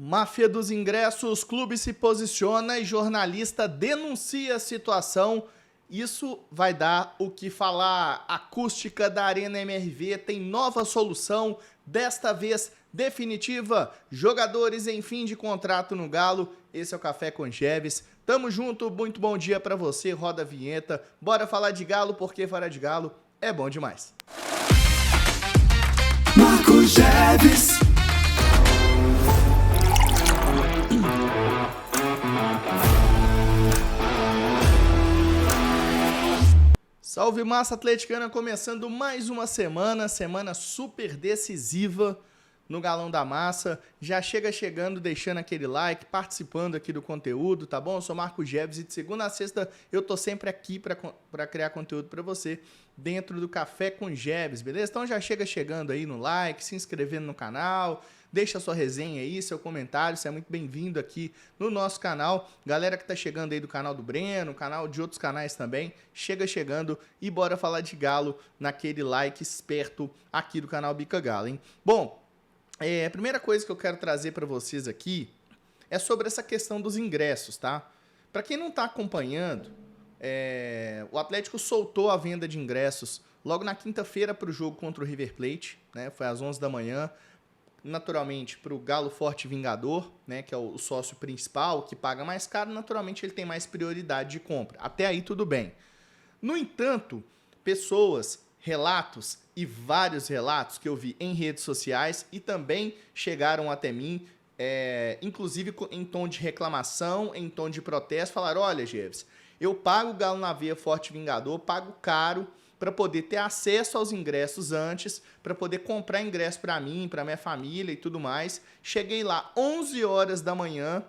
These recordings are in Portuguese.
Máfia dos ingressos, clube se posiciona e jornalista denuncia a situação. Isso vai dar o que falar. A acústica da Arena MRV tem nova solução, desta vez definitiva. Jogadores em fim de contrato no Galo. Esse é o Café com Geves. Tamo junto, muito bom dia pra você. Roda a vinheta. Bora falar de Galo, porque falar de Galo é bom demais. Marco Geves. Salve massa atleticana, começando mais uma semana super decisiva no Galão da Massa. Já chegando, deixando aquele like, participando aqui do conteúdo, tá bom? Eu sou Marco Geves e de segunda a sexta eu tô sempre aqui para criar conteúdo para você dentro do Café com Geves, beleza? Então já chegando aí no like, se inscrevendo no canal, deixa sua resenha aí, seu comentário, você é muito bem-vindo aqui no nosso canal. Galera que tá chegando aí do canal do Breno, canal de outros canais também, chegando e bora falar de Galo naquele like esperto aqui do canal Bica Galo, hein? Bom, a primeira coisa que eu quero trazer para vocês aqui é sobre essa questão dos ingressos, tá? Para quem não tá acompanhando, o Atlético soltou a venda de ingressos logo na quinta-feira para o jogo contra o River Plate, né? Foi às 11 da manhã. Naturalmente, para o Galo Forte Vingador, né, que é o sócio principal, que paga mais caro, naturalmente ele tem mais prioridade de compra. Até aí tudo bem. No entanto, relatos e vários relatos que eu vi em redes sociais e também chegaram até mim, inclusive em tom de reclamação, em tom de protesto, falaram: olha, Geves, eu pago o Galo na Veia Forte Vingador, pago caro, para poder ter acesso aos ingressos antes, para poder comprar ingresso para mim, para minha família e tudo mais. Cheguei lá 11 horas da manhã,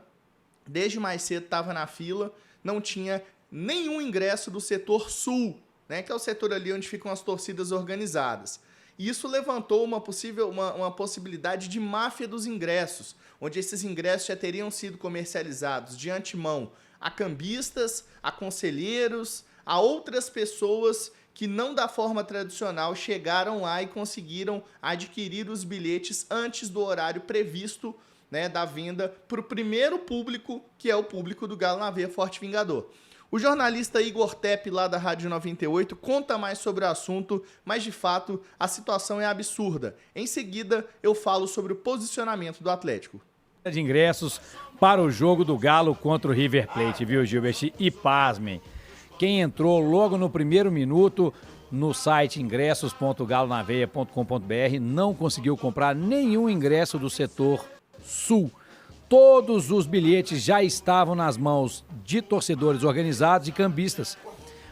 desde mais cedo estava na fila, não tinha nenhum ingresso do setor sul, né, que é o setor ali onde ficam as torcidas organizadas. E isso levantou uma possibilidade de máfia dos ingressos, onde esses ingressos já teriam sido comercializados de antemão a cambistas, a conselheiros, a outras pessoas que não da forma tradicional chegaram lá e conseguiram adquirir os bilhetes antes do horário previsto, né, da venda para o primeiro público, que é o público do Galo na Veia Forte Vingador. O jornalista Igor Tepe, lá da Rádio 98, conta mais sobre o assunto, mas de fato a situação é absurda. Em seguida eu falo sobre o posicionamento do Atlético. De ingressos para o jogo do Galo contra o River Plate, viu, Gilbert? E pasmem, quem entrou logo no primeiro minuto no site ingressos.galonaveia.com.br não conseguiu comprar nenhum ingresso do setor sul. Todos os bilhetes já estavam nas mãos de torcedores organizados e cambistas.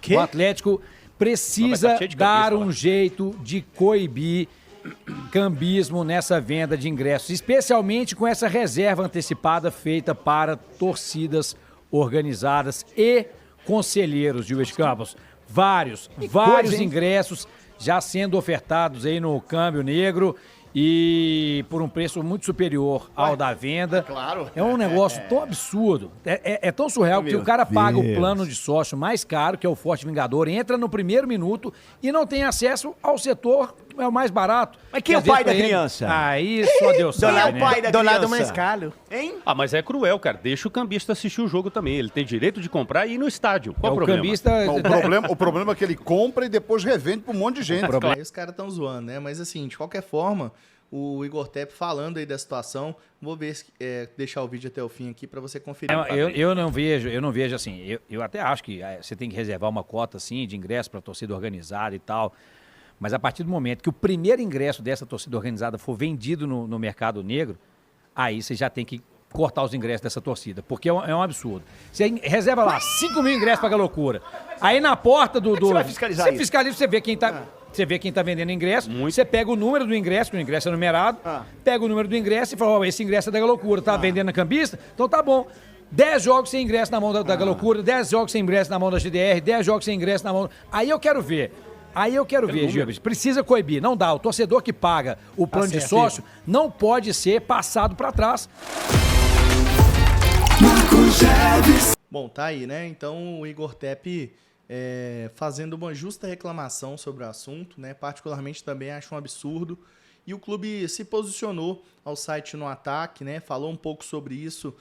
Que? O Atlético precisa dar um jeito de coibir cambismo nessa venda de ingressos, especialmente com essa reserva antecipada feita para torcidas organizadas e conselheiros, Gilberto Campos. Vários ingressos já sendo ofertados aí no câmbio negro e por um preço muito superior ao da venda. Claro. É um negócio tão absurdo, é tão surreal que o cara paga o plano de sócio mais caro, que é o Forte Vingador, entra no primeiro minuto e não tem acesso ao setor mais barato. Mas quem é o pai da criança? Aí só Deus sabe, né? Quem é o pai da Donado criança? Mascalo. Hein? Ah, mas é cruel, cara. Deixa o cambista assistir o jogo também. Ele tem direito de comprar e ir no estádio. Qual o problema? Cambista... O problema é que ele compra e depois revende para um monte de gente. Aí os caras estão zoando, né? Mas assim, de qualquer forma, o Igor Tepe falando aí da situação, vou ver deixar o vídeo até o fim aqui para você conferir. Eu não vejo assim, eu até acho que você tem que reservar uma cota assim de ingresso para torcida organizada e tal, mas a partir do momento que o primeiro ingresso dessa torcida organizada for vendido no mercado negro, aí você já tem que cortar os ingressos dessa torcida, porque é um absurdo. Você reserva lá 5 mil ingressos para a loucura, aí na porta do... Você vai fiscalizar você isso? fiscaliza, você vê quem tá... Você vê quem está vendendo ingresso, você pega o número do ingresso, que o ingresso é numerado, pega o número do ingresso e fala: ó, esse ingresso é da Galocura, tá vendendo na cambista? Então tá bom. 10 jogos sem ingresso na mão da Galocura, 10 jogos sem ingresso na mão da GDR, 10 jogos sem ingresso na mão... Aí eu quero ver, Gilberto. Precisa coibir, não dá. O torcedor que paga o plano de sócio não pode ser passado para trás. Bom, tá aí, né? Então o Igor Tepe fazendo uma justa reclamação sobre o assunto, né? Particularmente também acho um absurdo e o clube se posicionou ao site No Ataque, né? Falou um pouco sobre isso,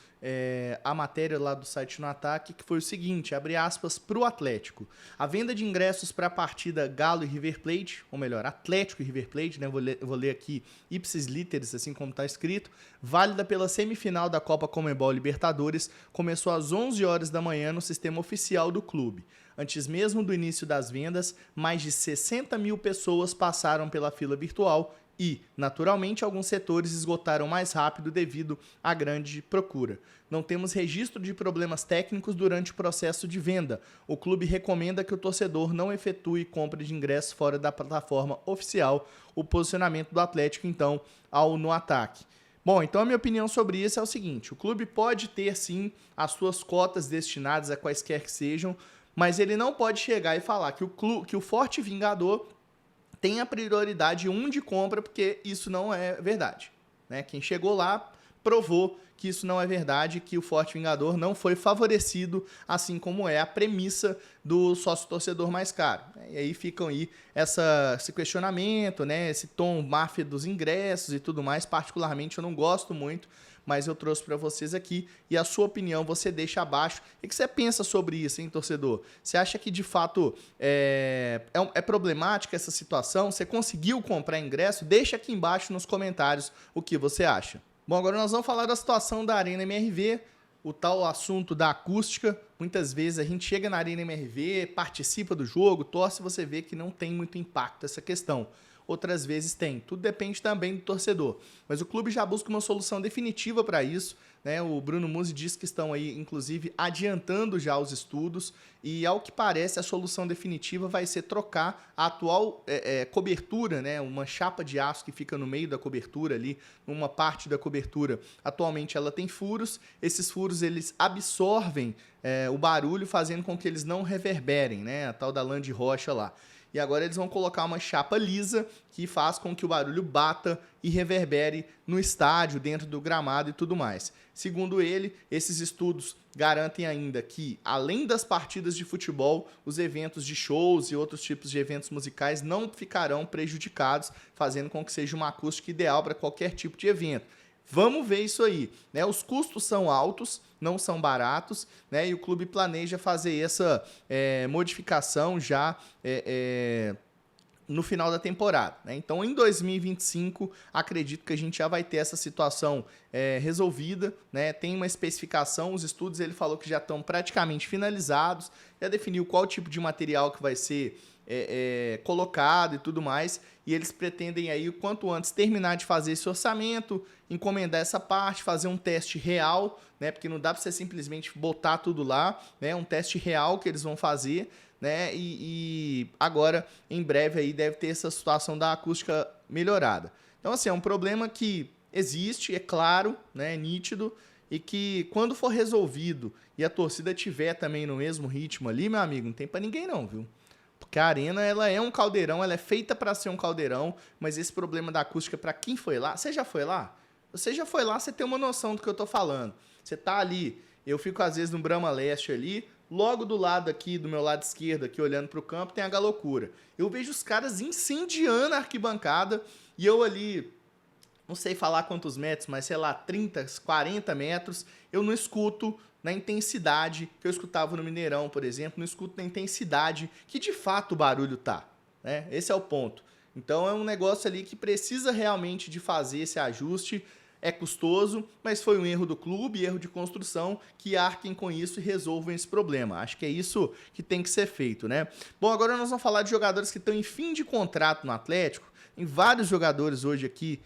a matéria lá do site No Ataque, que foi o seguinte, abre aspas, para o Atlético. A venda de ingressos para a partida Galo e River Plate, ou melhor, Atlético e River Plate, né? Vou ler aqui ipsis literis, assim como está escrito, válida pela semifinal da Copa Conmebol Libertadores, começou às 11 horas da manhã no sistema oficial do clube. Antes mesmo do início das vendas, mais de 60 mil pessoas passaram pela fila virtual e, naturalmente, alguns setores esgotaram mais rápido devido à grande procura. Não temos registro de problemas técnicos durante o processo de venda. O clube recomenda que o torcedor não efetue compra de ingressos fora da plataforma oficial. O posicionamento do Atlético, então, ao No Ataque. Bom, então a minha opinião sobre isso é o seguinte, o clube pode ter, sim, as suas cotas destinadas a quaisquer que sejam, mas ele não pode chegar e falar que o Forte Vingador tem a prioridade 1 de compra, porque isso não é verdade, né? Quem chegou lá provou que isso não é verdade, que o Forte Vingador não foi favorecido, assim como é a premissa do sócio-torcedor mais caro. E aí ficam aí esse questionamento, né? Esse tom máfia dos ingressos e tudo mais. Particularmente eu não gosto muito, mas eu trouxe para vocês aqui e a sua opinião você deixa abaixo. O que você pensa sobre isso, hein, torcedor? Você acha que de fato é problemática essa situação? Você conseguiu comprar ingresso? Deixa aqui embaixo nos comentários o que você acha. Bom, agora nós vamos falar da situação da Arena MRV, o tal assunto da acústica. Muitas vezes a gente chega na Arena MRV, participa do jogo, torce, você vê que não tem muito impacto essa questão. Outras vezes tem. Tudo depende também do torcedor. Mas o clube já busca uma solução definitiva para isso, né? O Bruno Musi diz que estão aí, inclusive, adiantando já os estudos e, ao que parece, a solução definitiva vai ser trocar a atual cobertura, né? Uma chapa de aço que fica no meio da cobertura ali, uma parte da cobertura. Atualmente ela tem furos. Esses furos, eles absorvem o barulho, fazendo com que eles não reverberem, né? A tal da lã de rocha lá. E agora eles vão colocar uma chapa lisa que faz com que o barulho bata e reverbere no estádio, dentro do gramado e tudo mais. Segundo ele, esses estudos garantem ainda que, além das partidas de futebol, os eventos de shows e outros tipos de eventos musicais não ficarão prejudicados, fazendo com que seja uma acústica ideal para qualquer tipo de evento. Vamos ver isso aí, né? Os custos são altos, não são baratos, né? E o clube planeja fazer essa modificação já no final da temporada, né? Então, em 2025, acredito que a gente já vai ter essa situação resolvida, né? Tem uma especificação, os estudos ele falou que já estão praticamente finalizados, já definiu qual tipo de material que vai ser colocado e tudo mais, e eles pretendem aí o quanto antes terminar de fazer esse orçamento, encomendar essa parte, fazer um teste real, né? Porque não dá para você simplesmente botar tudo lá, né? Um teste real que eles vão fazer, né? E agora, em breve, aí deve ter essa situação da acústica melhorada. Então, assim, é um problema que existe, é claro, né? É nítido, e que quando for resolvido e a torcida tiver também no mesmo ritmo ali, meu amigo, não tem para ninguém não, viu? Porque a arena, ela é um caldeirão, ela é feita para ser um caldeirão, mas esse problema da acústica, para quem foi lá... Você já foi lá? Você já foi lá, você tem uma noção do que eu tô falando. Você tá ali, eu fico às vezes no Brahma Leste ali, logo do lado aqui, do meu lado esquerdo, aqui olhando pro campo, tem a Galocura. Eu vejo os caras incendiando a arquibancada e eu ali, não sei falar quantos metros, mas sei lá, 30, 40 metros, eu não escuto na intensidade que eu escutava no Mineirão, por exemplo, não escuto na intensidade que de fato o barulho tá, né? Esse é o ponto. Então é um negócio ali que precisa realmente de fazer esse ajuste, é custoso, mas foi um erro do clube, erro de construção, que arquem com isso e resolvam esse problema. Acho que é isso que tem que ser feito, né? Bom, agora nós vamos falar de jogadores que estão em fim de contrato no Atlético. Tem vários jogadores hoje aqui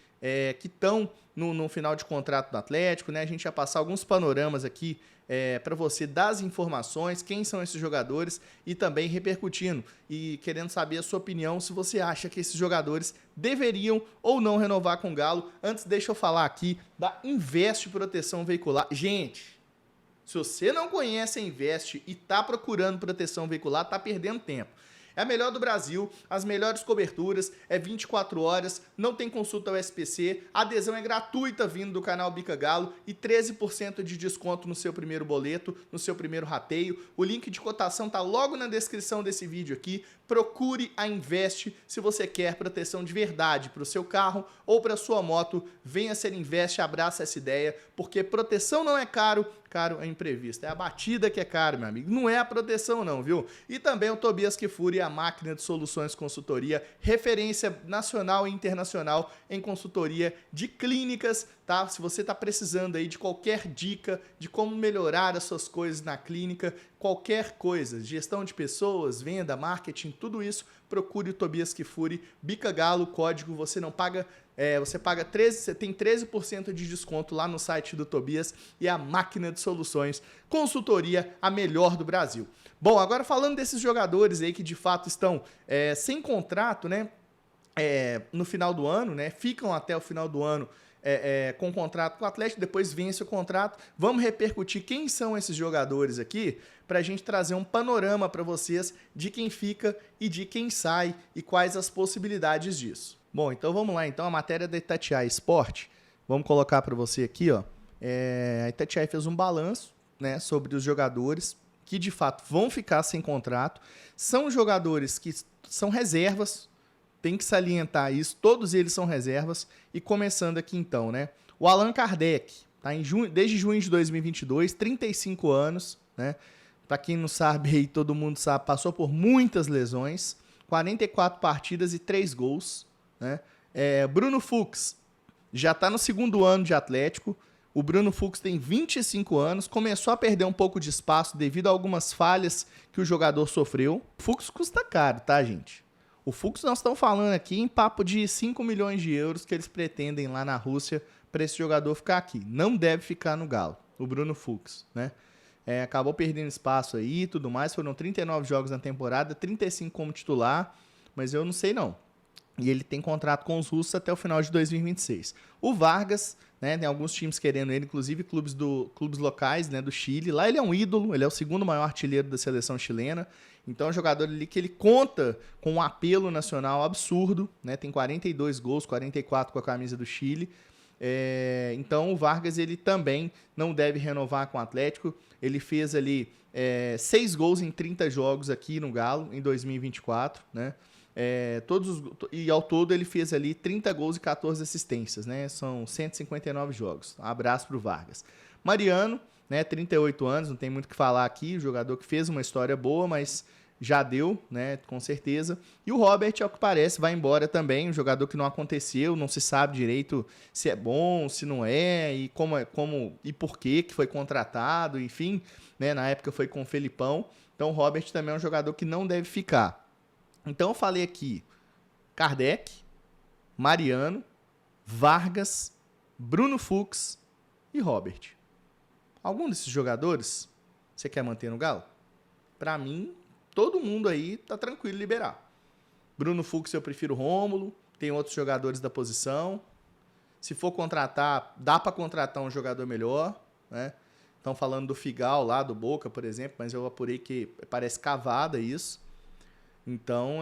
que estão no final de contrato do Atlético, né? A gente vai passar alguns panoramas aqui para você das informações, quem são esses jogadores e também repercutindo e querendo saber a sua opinião, se você acha que esses jogadores deveriam ou não renovar com o Galo. Antes, deixa eu falar aqui da Invest Proteção Veicular. Gente, se você não conhece a Invest e está procurando proteção veicular, está perdendo tempo. É a melhor do Brasil, as melhores coberturas, é 24 horas, não tem consulta ao SPC, a adesão é gratuita vindo do canal Bica Galo e 13% de desconto no seu primeiro boleto, no seu primeiro rateio. O link de cotação tá logo na descrição desse vídeo aqui. Procure a Invest se você quer proteção de verdade para o seu carro ou para sua moto. Venha ser Invest, abraça essa ideia, porque proteção não é caro, caro é imprevisto. É a batida que é caro, meu amigo. Não é a proteção não, viu? E também o Tobias Kifuri, a máquina de soluções consultoria, referência nacional e internacional em consultoria de clínicas, tá? Se você tá precisando aí de qualquer dica de como melhorar as suas coisas na clínica, qualquer coisa, gestão de pessoas, venda, marketing, tudo isso, procure o Tobias Kifuri, Bica Galo, código, você não paga, você paga 13, você tem 13% de desconto lá no site do Tobias e a máquina de soluções, consultoria, a melhor do Brasil. Bom, agora falando desses jogadores aí que de fato estão sem contrato, né, no final do ano, né, ficam até o final do ano com contrato com o Atlético, depois vence o contrato. Vamos repercutir quem são esses jogadores aqui, para a gente trazer um panorama para vocês de quem fica e de quem sai e quais as possibilidades disso. Bom, então vamos lá. Então a matéria da Itatiaia Sport, vamos colocar para você aqui, ó. A Itatiaia fez um balanço, né, sobre os jogadores que de fato vão ficar sem contrato. São jogadores que são reservas, tem que salientar isso, todos eles são reservas. E começando aqui então, né? O Allan Kardec, tá desde junho de 2022, 35 anos, né? Pra quem não sabe aí, todo mundo sabe, passou por muitas lesões, 44 partidas e 3 gols, né? Bruno Fux já tá no segundo ano de Atlético. O Bruno Fux tem 25 anos, começou a perder um pouco de espaço devido a algumas falhas que o jogador sofreu. O Fux custa caro, tá, gente? O Fux, nós estamos falando aqui em papo de 5 milhões de euros que eles pretendem lá na Rússia para esse jogador ficar aqui. Não deve ficar no Galo, o Bruno Fux, né? Acabou perdendo espaço aí e tudo mais. Foram 39 jogos na temporada, 35 como titular, mas eu não sei não. E ele tem contrato com os russos até o final de 2026. O Vargas, né, tem alguns times querendo ele, inclusive clubes locais, né, do Chile. Lá ele é um ídolo, ele é o segundo maior artilheiro da seleção chilena. Então é um jogador ali que ele conta com um apelo nacional absurdo, né, tem 42 gols, 44 com a camisa do Chile. Então o Vargas ele também não deve renovar com o Atlético. Ele fez ali 6 gols em 30 jogos aqui no Galo em 2024, né? E ao todo ele fez ali 30 gols e 14 assistências, né? São 159 jogos. Um abraço pro Vargas. Mariano, né? 38 anos, não tem muito o que falar aqui. O jogador que fez uma história boa, mas já deu, né? Com certeza. E o Robert, ao que parece, vai embora também. Um jogador que não aconteceu, não se sabe direito se é bom, se não é, e como e por que foi contratado, enfim, né? Na época foi com o Felipão. Então o Robert também é um jogador que não deve ficar. Então eu falei aqui Kardec, Mariano, Vargas, Bruno Fux e Robert. Algum desses jogadores você quer manter no Galo? Pra mim, todo mundo aí tá tranquilo liberar. Bruno Fux eu prefiro Rômulo, tem outros jogadores da posição. Se for contratar, dá pra contratar um jogador melhor, né? Estão falando do Figal lá, do Boca, por exemplo, mas eu apurei que parece cavada isso. Então,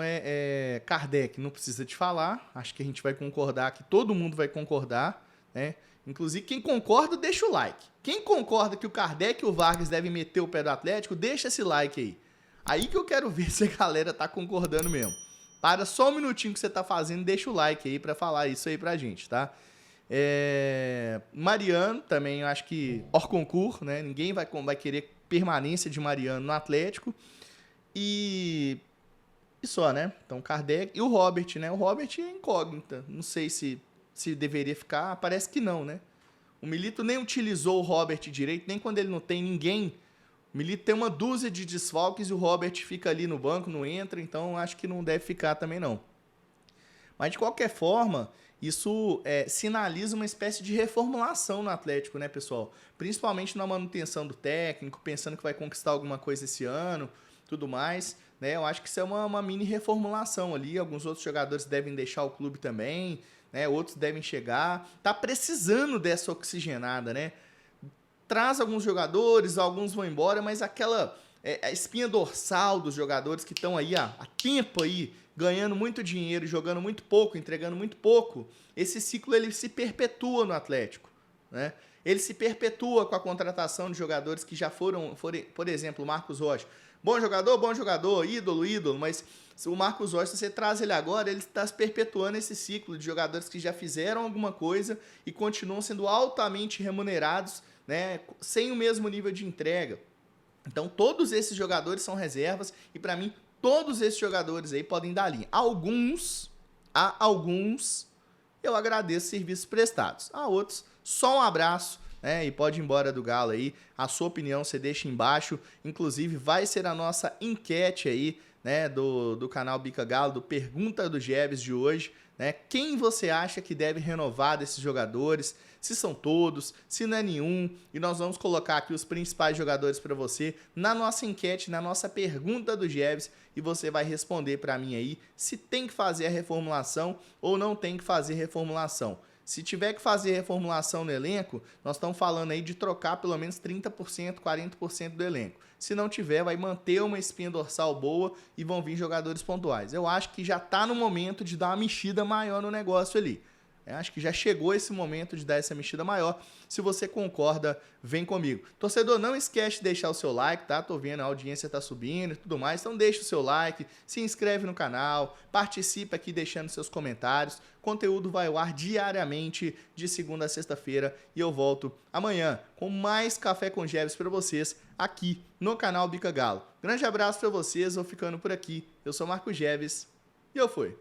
Kardec, não precisa te falar. Acho que a gente vai concordar, que todo mundo vai concordar, né? Inclusive, quem concorda, deixa o like. Quem concorda que o Kardec e o Vargas devem meter o pé do Atlético, deixa esse like aí. Aí que eu quero ver se a galera tá concordando mesmo. Para só um minutinho que você tá fazendo, deixa o like aí pra falar isso aí pra gente, tá? Mariano, também eu acho que hors concurso, né? Ninguém vai querer permanência de Mariano no Atlético. E só, né? Então, Kardec e o Robert, né? O Robert é incógnita. Não sei se deveria ficar. Parece que não, né? O Milito nem utilizou o Robert direito, nem quando ele não tem ninguém. O Milito tem uma dúzia de desfalques e o Robert fica ali no banco, não entra. Então, acho que não deve ficar também, não. Mas, de qualquer forma, isso sinaliza uma espécie de reformulação no Atlético, né, pessoal? Principalmente na manutenção do técnico, pensando que vai conquistar alguma coisa esse ano, tudo mais, né? Eu acho que isso é uma mini reformulação ali. Alguns outros jogadores devem deixar o clube também, né? Outros devem chegar. Tá precisando dessa oxigenada, né? Traz alguns jogadores, alguns vão embora, mas aquela a espinha dorsal dos jogadores que estão aí há tempo aí, ganhando muito dinheiro, jogando muito pouco, entregando muito pouco, esse ciclo ele se perpetua no Atlético, né? Ele se perpetua com a contratação de jogadores que já foram, por exemplo, o Marcos Rocha. Bom jogador, ídolo, mas o Marcos Rocha, se você traz ele agora, ele está se perpetuando esse ciclo de jogadores que já fizeram alguma coisa e continuam sendo altamente remunerados, né, sem o mesmo nível de entrega. Então, todos esses jogadores são reservas e, para mim, todos esses jogadores aí podem dar linha. Alguns eu agradeço serviços prestados. A outros, só um abraço, né? E pode ir embora do Galo aí. A sua opinião você deixa embaixo. Inclusive, vai ser a nossa enquete aí, né? Do canal Bica Galo, do Pergunta do Jeves de hoje, né? Quem você acha que deve renovar desses jogadores? Se são todos, se não é nenhum. E nós vamos colocar aqui os principais jogadores para você na nossa enquete, na nossa Pergunta do Jeves. E você vai responder para mim aí se tem que fazer a reformulação ou não tem que fazer reformulação. Se tiver que fazer reformulação no elenco, nós estamos falando aí de trocar pelo menos 30%, 40% do elenco. Se não tiver, vai manter uma espinha dorsal boa e vão vir jogadores pontuais. Eu acho que já está no momento de dar uma mexida maior no negócio ali. Eu acho que já chegou esse momento de dar essa mexida maior. Se você concorda, vem comigo. Torcedor, não esquece de deixar o seu like, tá? Tô vendo, a audiência tá subindo e tudo mais. Então deixa o seu like, se inscreve no canal, participa aqui deixando seus comentários. O conteúdo vai ao ar diariamente, de segunda a sexta-feira. E eu volto amanhã com mais Café com Jeves para vocês, aqui no canal Bica Galo. Grande abraço para vocês, vou ficando por aqui. Eu sou Marco Jeves e eu fui.